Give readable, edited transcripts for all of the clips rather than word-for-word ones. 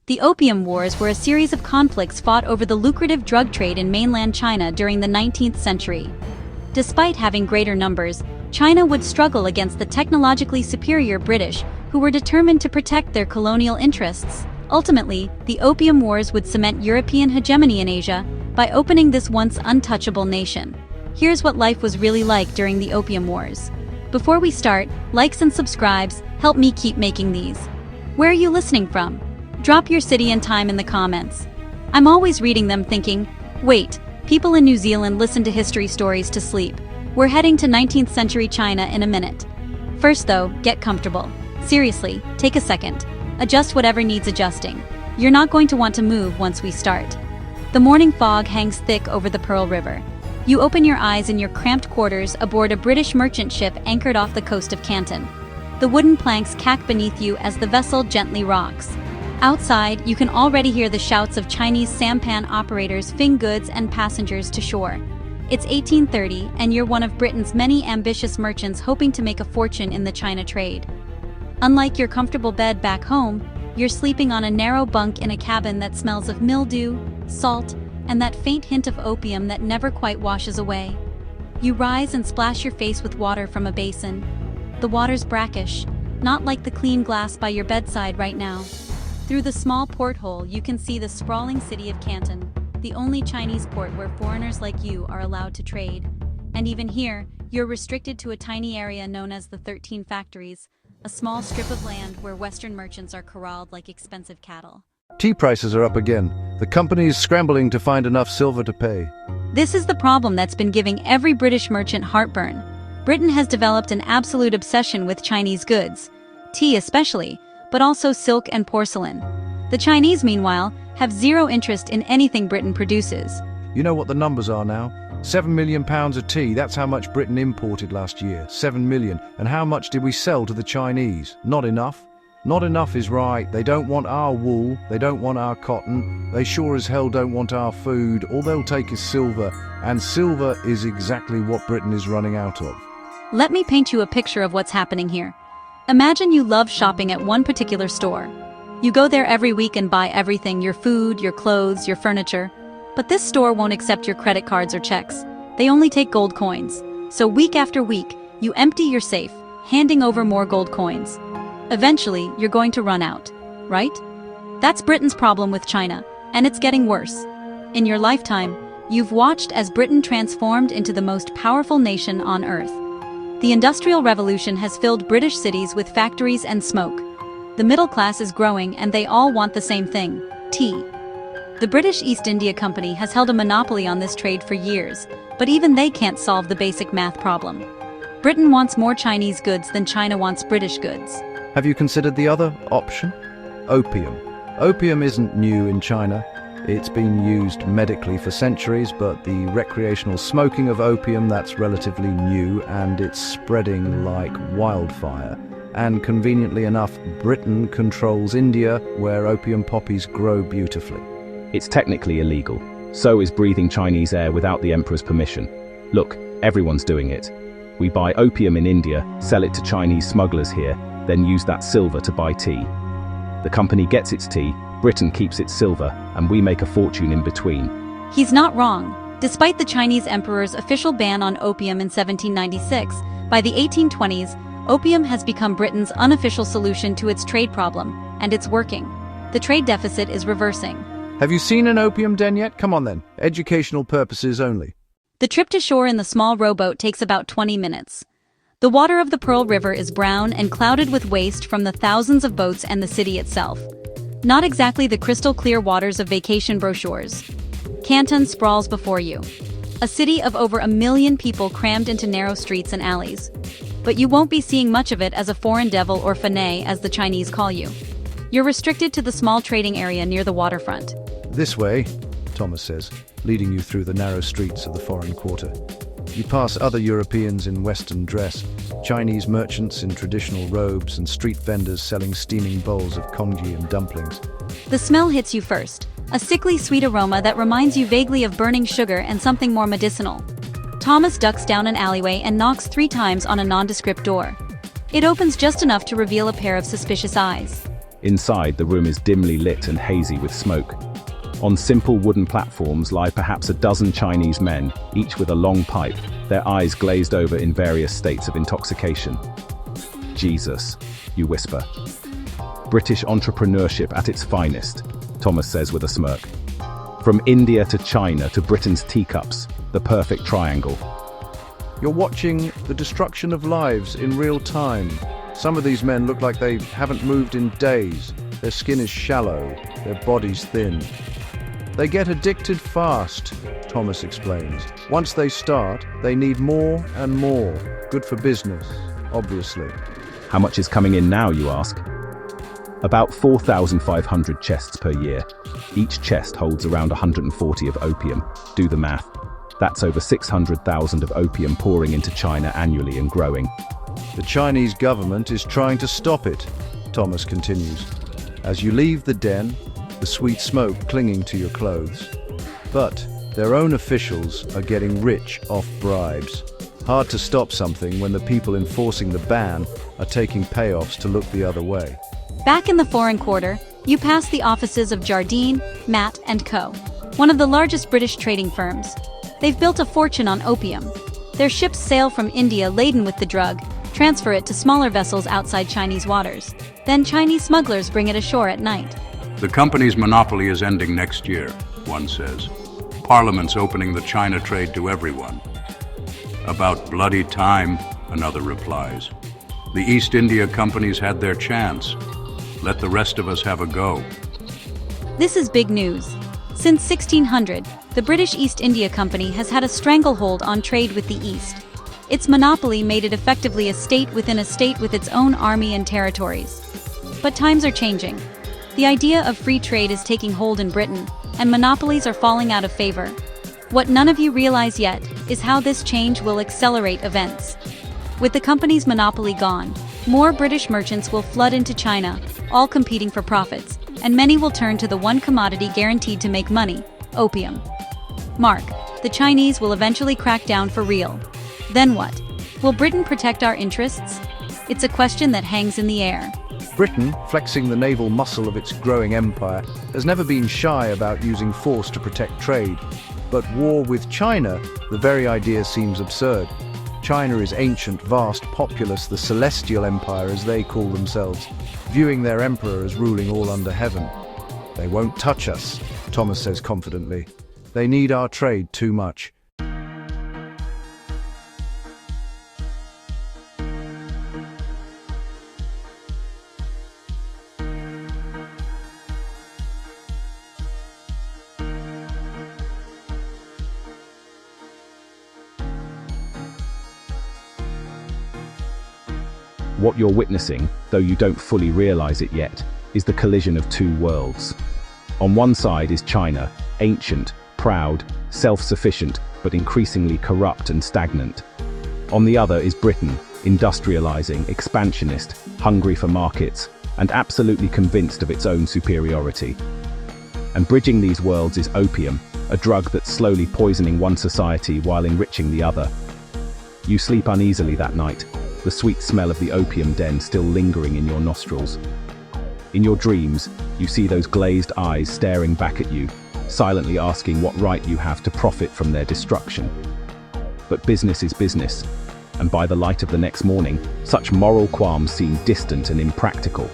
The Opium Wars were a series of conflicts fought over the lucrative drug trade in mainland China during the 19th century. Despite having greater numbers, China would struggle against the technologically superior British, who were determined to protect their colonial interests. Ultimately, the Opium Wars would cement European hegemony in Asia by opening this once untouchable nation. Here's what life was really like during the Opium Wars. Before we start, likes and subscribes help me keep making these. Where are you listening from? Drop your city and time in the comments. I'm always reading them thinking, wait, people in New Zealand listen to history stories to sleep. We're heading to 19th century China in a minute. First though, get comfortable. Seriously, take a second. Adjust whatever needs adjusting. You're not going to want to move once we start. The morning fog hangs thick over the Pearl River. You open your eyes in your cramped quarters aboard a British merchant ship anchored off the coast of Canton. The wooden planks cack beneath you as the vessel gently rocks. Outside, you can already hear the shouts of Chinese sampan operators fing goods and passengers to shore. It's 1830, and you're one of Britain's many ambitious merchants hoping to make a fortune in the China trade. Unlike your comfortable bed back home, you're sleeping on a narrow bunk in a cabin that smells of mildew, salt, and that faint hint of opium that never quite washes away. You rise and splash your face with water from a basin. The water's brackish, not like the clean glass by your bedside right now. Through the small porthole, you can see the sprawling city of Canton, the only Chinese port where foreigners like you are allowed to trade. And even here, you're restricted to a tiny area known as the 13 Factories, a small strip of land where Western merchants are corralled like expensive cattle. Tea prices are up again. The company's scrambling to find enough silver to pay. This is the problem that's been giving every British merchant heartburn. Britain has developed an absolute obsession with Chinese goods, tea especially, but also silk and porcelain. The Chinese, meanwhile, have zero interest in anything Britain produces. You know what the numbers are now? 7 million pounds of tea, that's how much Britain imported last year. 7 million. And how much did we sell to the Chinese? Not enough. Not enough is right. They don't want our wool, they don't want our cotton, they sure as hell don't want our food. All they'll take is silver, and silver is exactly what Britain is running out of. Let me paint you a picture of what's happening here. Imagine you love shopping at one particular store. You go there every week and buy everything, your food, your clothes, your furniture. But this store won't accept your credit cards or checks. They only take gold coins. So week after week, you empty your safe, handing over more gold coins. Eventually, you're going to run out, right? That's Britain's problem with China, and it's getting worse. In your lifetime, you've watched as Britain transformed into the most powerful nation on Earth. The Industrial Revolution has filled British cities with factories and smoke. The middle class is growing and they all want the same thing, tea. The British East India Company has held a monopoly on this trade for years, but even they can't solve the basic math problem. Britain wants more Chinese goods than China wants British goods. Have you considered the other option? Opium. Opium isn't new in China. It's been used medically for centuries, but the recreational smoking of opium, that's relatively new, and it's spreading like wildfire. And conveniently enough, Britain controls India, where opium poppies grow beautifully. It's technically illegal. So is breathing Chinese air without the emperor's permission. Look, everyone's doing it. We buy opium in India, sell it to Chinese smugglers here, then use that silver to buy tea. The company gets its tea, Britain keeps its silver, and we make a fortune in between. He's not wrong. Despite the Chinese emperor's official ban on opium in 1796, by the 1820s, opium has become Britain's unofficial solution to its trade problem, and it's working. The trade deficit is reversing. Have you seen an opium den yet? Come on then. Educational purposes only. The trip to shore in the small rowboat takes about 20 minutes. The water of the Pearl River is brown and clouded with waste from the thousands of boats and the city itself. Not exactly the crystal-clear waters of vacation brochures. Canton sprawls before you. A city of over 1 million people crammed into narrow streets and alleys. But you won't be seeing much of it as a foreign devil or fanay, as the Chinese call you. You're restricted to the small trading area near the waterfront. This way, Thomas says, leading you through the narrow streets of the foreign quarter. You pass other Europeans in Western dress, Chinese merchants in traditional robes, and street vendors selling steaming bowls of congee and dumplings. The smell hits you first, a sickly sweet aroma that reminds you vaguely of burning sugar and something more medicinal. Thomas ducks down an alleyway and knocks 3 times on a nondescript door. It opens just enough to reveal a pair of suspicious eyes. Inside, the room is dimly lit and hazy with smoke. On simple wooden platforms lie perhaps a dozen Chinese men, each with a long pipe, their eyes glazed over in various states of intoxication. Jesus, you whisper. British entrepreneurship at its finest, Thomas says with a smirk. From India to China to Britain's teacups, the perfect triangle. You're watching the destruction of lives in real time. Some of these men look like they haven't moved in days. Their skin is shallow, their bodies thin. They get addicted fast, Thomas explains. Once they start, they need more and more. Good for business, obviously. How much is coming in now, you ask? About 4,500 chests per year. Each chest holds around 140 of opium. Do the math. That's over 600,000 of opium pouring into China annually and growing. The Chinese government is trying to stop it, Thomas continues. As you leave the den, the sweet smoke clinging to your clothes. But their own officials are getting rich off bribes. Hard to stop something when the people enforcing the ban are taking payoffs to look the other way. Back in the foreign quarter, you pass the offices of Jardine, Matt & Co., one of the largest British trading firms. They've built a fortune on opium. Their ships sail from India laden with the drug, transfer it to smaller vessels outside Chinese waters. Then Chinese smugglers bring it ashore at night. The company's monopoly is ending next year, one says. Parliament's opening the China trade to everyone. About bloody time, another replies. The East India companies had their chance. Let the rest of us have a go. This is big news. Since 1600, the British East India Company has had a stranglehold on trade with the East. Its monopoly made it effectively a state within a state with its own army and territories. But times are changing. The idea of free trade is taking hold in Britain, and monopolies are falling out of favor. What none of you realize yet is how this change will accelerate events. With the company's monopoly gone, more British merchants will flood into China, all competing for profits, and many will turn to the one commodity guaranteed to make money, opium. Mark, the Chinese will eventually crack down for real. Then what? Will Britain protect our interests? It's a question that hangs in the air. Britain, flexing the naval muscle of its growing empire, has never been shy about using force to protect trade. But war with China, the very idea seems absurd. China is ancient, vast, populous, the celestial empire as they call themselves, viewing their emperor as ruling all under heaven. They won't touch us, Thomas says confidently. They need our trade too much. What you're witnessing, though you don't fully realize it yet, is the collision of two worlds. On one side is China, ancient, proud, self-sufficient, but increasingly corrupt and stagnant. On the other is Britain, industrializing, expansionist, hungry for markets, and absolutely convinced of its own superiority. And bridging these worlds is opium, a drug that's slowly poisoning one society while enriching the other. You sleep uneasily that night, the sweet smell of the opium den still lingering in your nostrils. In your dreams, you see those glazed eyes staring back at you, silently asking what right you have to profit from their destruction. But business is business, and by the light of the next morning, such moral qualms seem distant and impractical.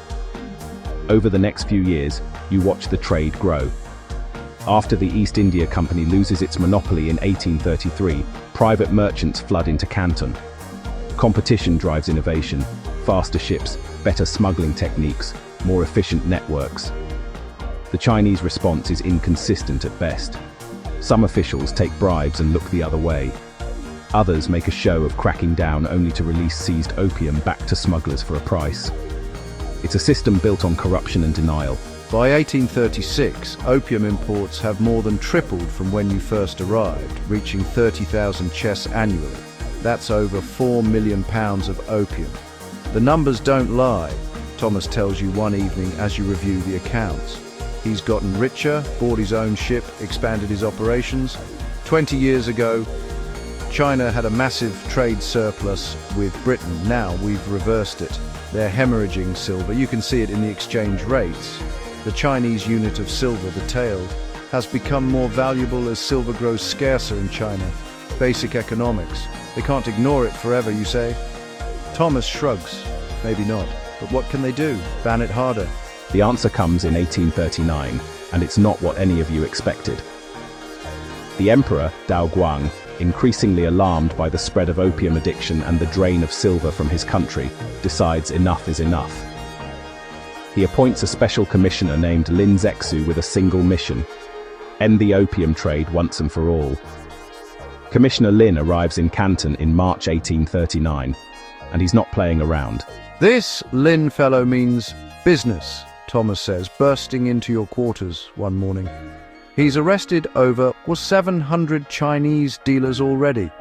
Over the next few years, you watch the trade grow. After the East India Company loses its monopoly in 1833, private merchants flood into Canton. Competition drives innovation, faster ships, better smuggling techniques, more efficient networks. The Chinese response is inconsistent at best. Some officials take bribes and look the other way. Others make a show of cracking down only to release seized opium back to smugglers for a price. It's a system built on corruption and denial. By 1836, opium imports have more than tripled from when you first arrived, reaching 30,000 chests annually. That's over 4 million pounds of opium. The numbers don't lie, Thomas tells you one evening as you review the accounts. He's gotten richer, bought his own ship, expanded his operations. 20 years ago, China had a massive trade surplus with Britain. Now we've reversed it. They're hemorrhaging silver. You can see it in the exchange rates. The Chinese unit of silver, the tael, has become more valuable as silver grows scarcer in China. Basic economics. They can't ignore it forever, you say? Thomas shrugs. Maybe not. But what can they do? Ban it harder. The answer comes in 1839, and it's not what any of you expected. The Emperor, Dao Guang, increasingly alarmed by the spread of opium addiction and the drain of silver from his country, decides enough is enough. He appoints a special commissioner named Lin Zexu with a single mission: end the opium trade once and for all. Commissioner Lin arrives in Canton in March 1839, and he's not playing around. This Lin fellow means business, Thomas says, bursting into your quarters one morning. He's arrested over 700 Chinese dealers already.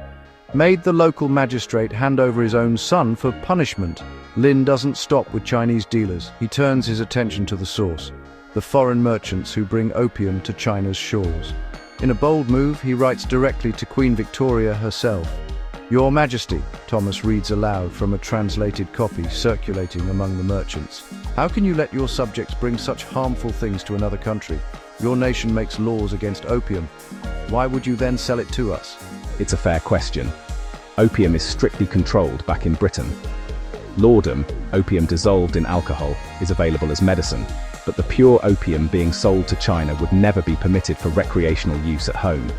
Made the local magistrate hand over his own son for punishment. Lin doesn't stop with Chinese dealers. He turns his attention to the source, the foreign merchants who bring opium to China's shores. In a bold move, he writes directly to Queen Victoria herself. Your Majesty, Thomas reads aloud from a translated copy circulating among the merchants. How can you let your subjects bring such harmful things to another country? Your nation makes laws against opium. Why would you then sell it to us? It's a fair question. Opium is strictly controlled back in Britain. Laudanum, opium dissolved in alcohol, is available as medicine, but the pure opium being sold to China would never be permitted for recreational use at home.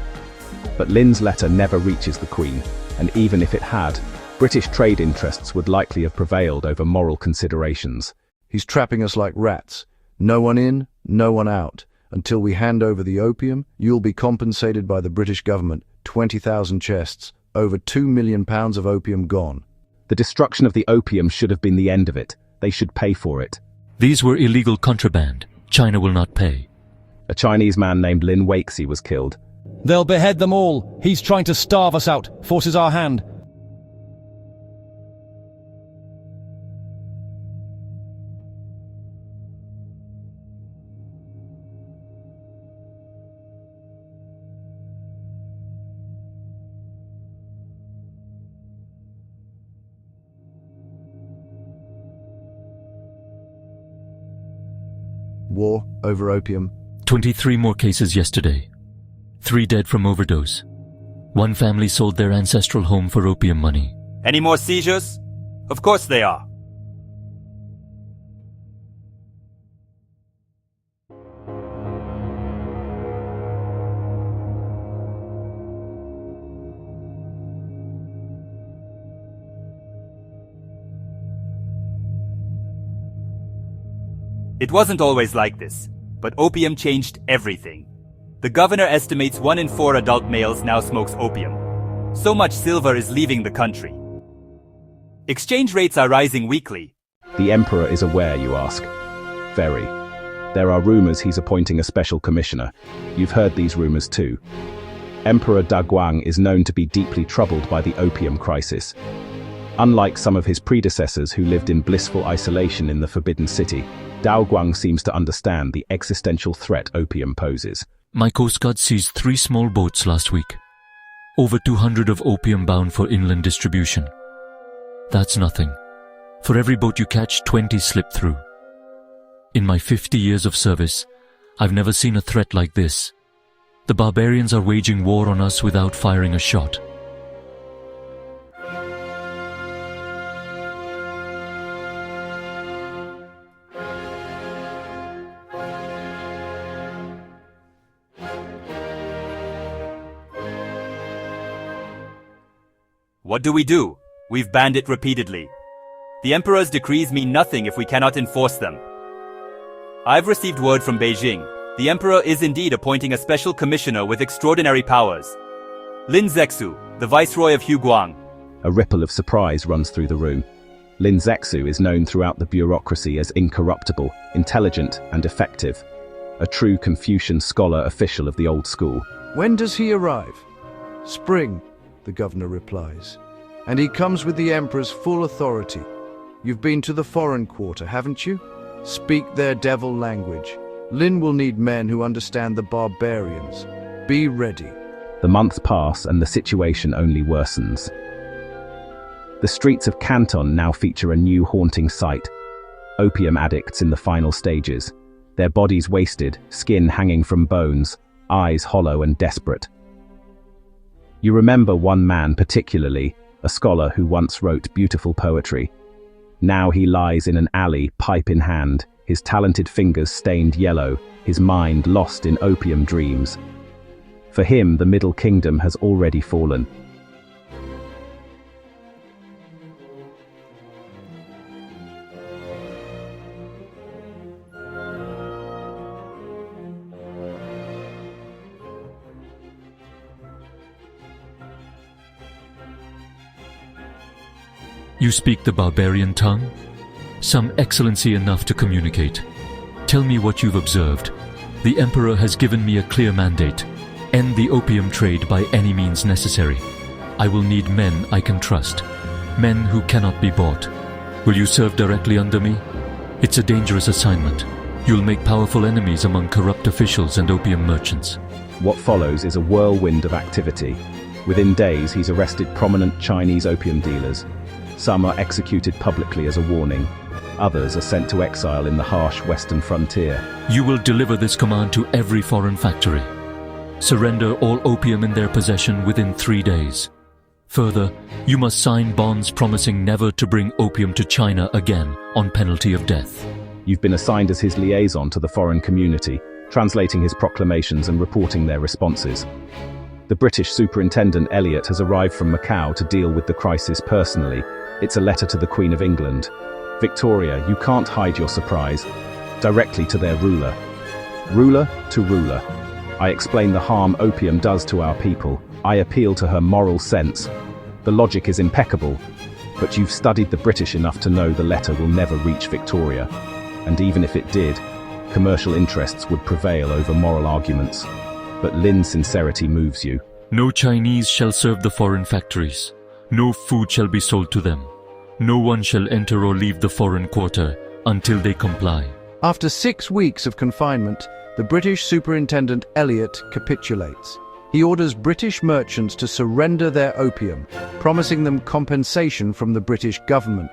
But Lin's letter never reaches the Queen, and even if it had, British trade interests would likely have prevailed over moral considerations. He's trapping us like rats. No one in, no one out. Until we hand over the opium, you'll be compensated by the British government. 20,000 chests, over £2 million of opium gone. The destruction of the opium should have been the end of it. They should pay for it. These were illegal contraband. China will not pay. A Chinese man named Lin Waxy was killed. They'll behead them all. He's trying to starve us out, forces our hand. War over opium. 23 more cases yesterday. 3 dead from overdose. 1 family sold their ancestral home for opium money. Any more seizures? Of course they are. It wasn't always like this, but opium changed everything. The governor estimates 1 in 4 adult males now smokes opium. So much silver is leaving the country. Exchange rates are rising weekly. The emperor is aware, you ask? Very. There are rumors he's appointing a special commissioner. You've heard these rumors too. Emperor Da Guang is known to be deeply troubled by the opium crisis. Unlike some of his predecessors who lived in blissful isolation in the Forbidden City, Dao Guang seems to understand the existential threat opium poses. My Coast Guard seized 3 small boats last week. Over 200 of opium bound for inland distribution. That's nothing. For every boat you catch, 20 slip through. In my 50 years of service, I've never seen a threat like this. The barbarians are waging war on us without firing a shot. What do we do? We've banned it repeatedly. The emperor's decrees mean nothing if we cannot enforce them. I've received word from Beijing. The emperor is indeed appointing a special commissioner with extraordinary powers. Lin Zexu, the viceroy of Huguang. A ripple of surprise runs through the room. Lin Zexu is known throughout the bureaucracy as incorruptible, intelligent, and effective. A true Confucian scholar official of the old school. When does he arrive? Spring, the governor replies. And he comes with the emperor's full authority. You've been to the foreign quarter, haven't you? Speak their devil language. Lin will need men who understand the barbarians. Be ready. The months pass and the situation only worsens. The streets of Canton now feature a new haunting sight. Opium addicts in the final stages. Their bodies wasted, skin hanging from bones, eyes hollow and desperate. You remember one man particularly, a scholar who once wrote beautiful poetry. Now he lies in an alley, pipe in hand, his talented fingers stained yellow, his mind lost in opium dreams. For him, the Middle Kingdom has already fallen. You speak the barbarian tongue? Some excellency enough to communicate. Tell me what you've observed. The Emperor has given me a clear mandate. End the opium trade by any means necessary. I will need men I can trust. Men who cannot be bought. Will you serve directly under me? It's a dangerous assignment. You'll make powerful enemies among corrupt officials and opium merchants. What follows is a whirlwind of activity. Within days, he's arrested prominent Chinese opium dealers. Some are executed publicly as a warning. Others are sent to exile in the harsh western frontier. You will deliver this command to every foreign factory. Surrender all opium in their possession within 3 days. Further, you must sign bonds promising never to bring opium to China again on penalty of death. You've been assigned as his liaison to the foreign community, translating his proclamations and reporting their responses. The British Superintendent Elliot has arrived from Macau to deal with the crisis personally. It's a letter to the Queen of England. Victoria, you can't hide your surprise. Directly to their ruler. Ruler to ruler. I explain the harm opium does to our people. I appeal to her moral sense. The logic is impeccable, but you've studied the British enough to know the letter will never reach Victoria. And even if it did, commercial interests would prevail over moral arguments. But Lin's sincerity moves you. No Chinese shall serve the foreign factories. No food shall be sold to them. No one shall enter or leave the foreign quarter until they comply. After 6 weeks of confinement, the British Superintendent Elliot capitulates. He orders British merchants to surrender their opium, promising them compensation from the British government.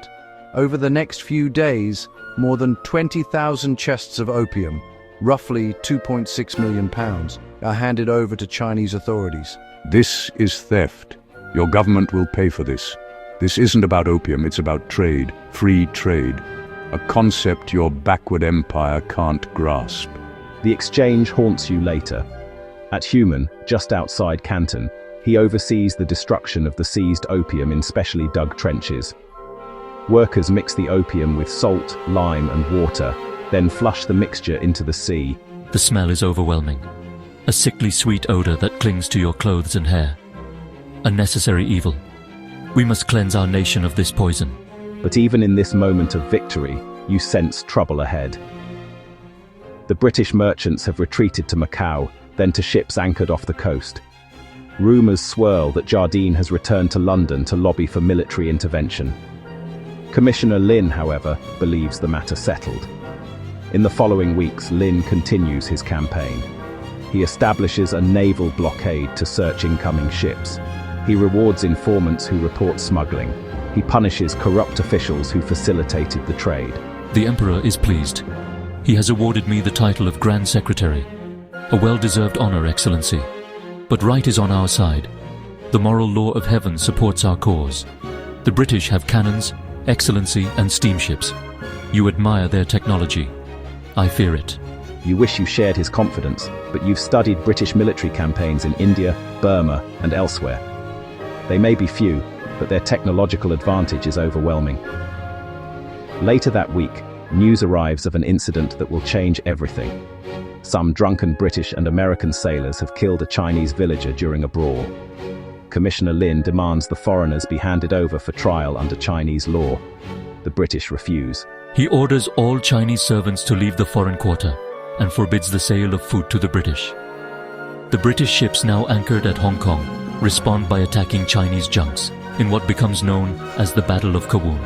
Over the next few days, more than 20,000 chests of opium, roughly £2.6 million, are handed over to Chinese authorities. This is theft. Your government will pay for this. This isn't about opium, it's about trade, free trade. A concept your backward empire can't grasp. The exchange haunts you later. At Human, just outside Canton, he oversees the destruction of the seized opium in specially dug trenches. Workers mix the opium with salt, lime and water, then flush the mixture into the sea. The smell is overwhelming. A sickly sweet odor that clings to your clothes and hair. A necessary evil. We must cleanse our nation of this poison. But even in this moment of victory, you sense trouble ahead. The British merchants have retreated to Macau, then to ships anchored off the coast. Rumors swirl that Jardine has returned to London to lobby for military intervention. Commissioner Lin, however, believes the matter settled. In the following weeks, Lin continues his campaign. He establishes a naval blockade to search incoming ships. He rewards informants who report smuggling. He punishes corrupt officials who facilitated the trade. The Emperor is pleased. He has awarded me the title of Grand Secretary. A well-deserved honor, Excellency. But right is on our side. The moral law of heaven supports our cause. The British have cannons, Excellency, and steamships. You admire their technology. I fear it. You wish you shared his confidence, but you've studied British military campaigns in India, Burma, and elsewhere. They may be few, but their technological advantage is overwhelming. Later that week, news arrives of an incident that will change everything. Some drunken British and American sailors have killed a Chinese villager during a brawl. Commissioner Lin demands the foreigners be handed over for trial under Chinese law. The British refuse. He orders all Chinese servants to leave the foreign quarter and forbids the sale of food to the British. The British ships now anchored at Hong Kong respond by attacking Chinese junks in what becomes known as the Battle of Kowloon.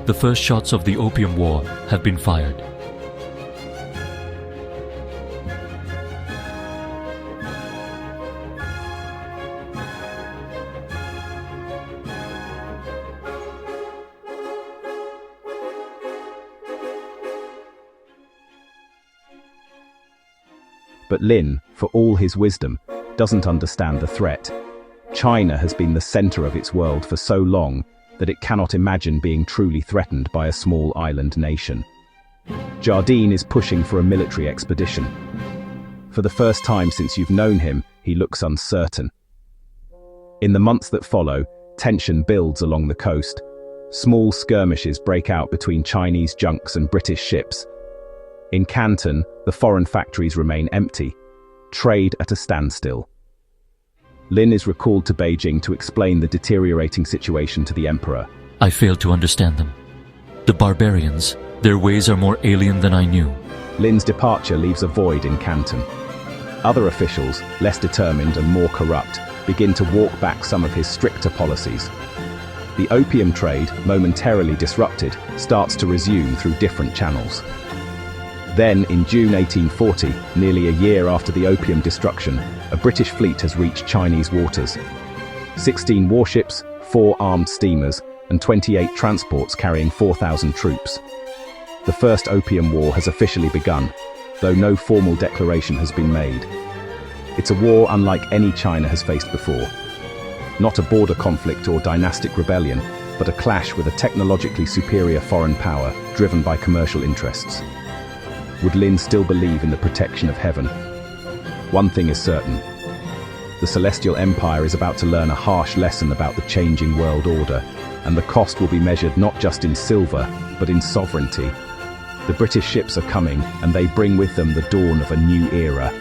The first shots of the Opium War have been fired. But Lin, for all his wisdom, doesn't understand the threat. China has been the center of its world for so long that it cannot imagine being truly threatened by a small island nation. Jardine is pushing for a military expedition. For the first time since you've known him, he looks uncertain. In the months that follow, tension builds along the coast. Small skirmishes break out between Chinese junks and British ships. In Canton, the foreign factories remain empty, trade at a standstill. Lin is recalled to Beijing to explain the deteriorating situation to the emperor. I failed to understand them. The barbarians, their ways are more alien than I knew. Lin's departure leaves a void in Canton. Other officials, less determined and more corrupt, begin to walk back some of his stricter policies. The opium trade, momentarily disrupted, starts to resume through different channels. Then, in June 1840, nearly a year after the opium destruction, a British fleet has reached Chinese waters. 16 warships, 4 armed steamers, and 28 transports carrying 4,000 troops. The First Opium War has officially begun, though no formal declaration has been made. It's a war unlike any China has faced before. Not a border conflict or dynastic rebellion, but a clash with a technologically superior foreign power driven by commercial interests. Would Lin still believe in the protection of heaven? One thing is certain. The Celestial Empire is about to learn a harsh lesson about the changing world order, and the cost will be measured not just in silver, but in sovereignty. The British ships are coming, and they bring with them the dawn of a new era,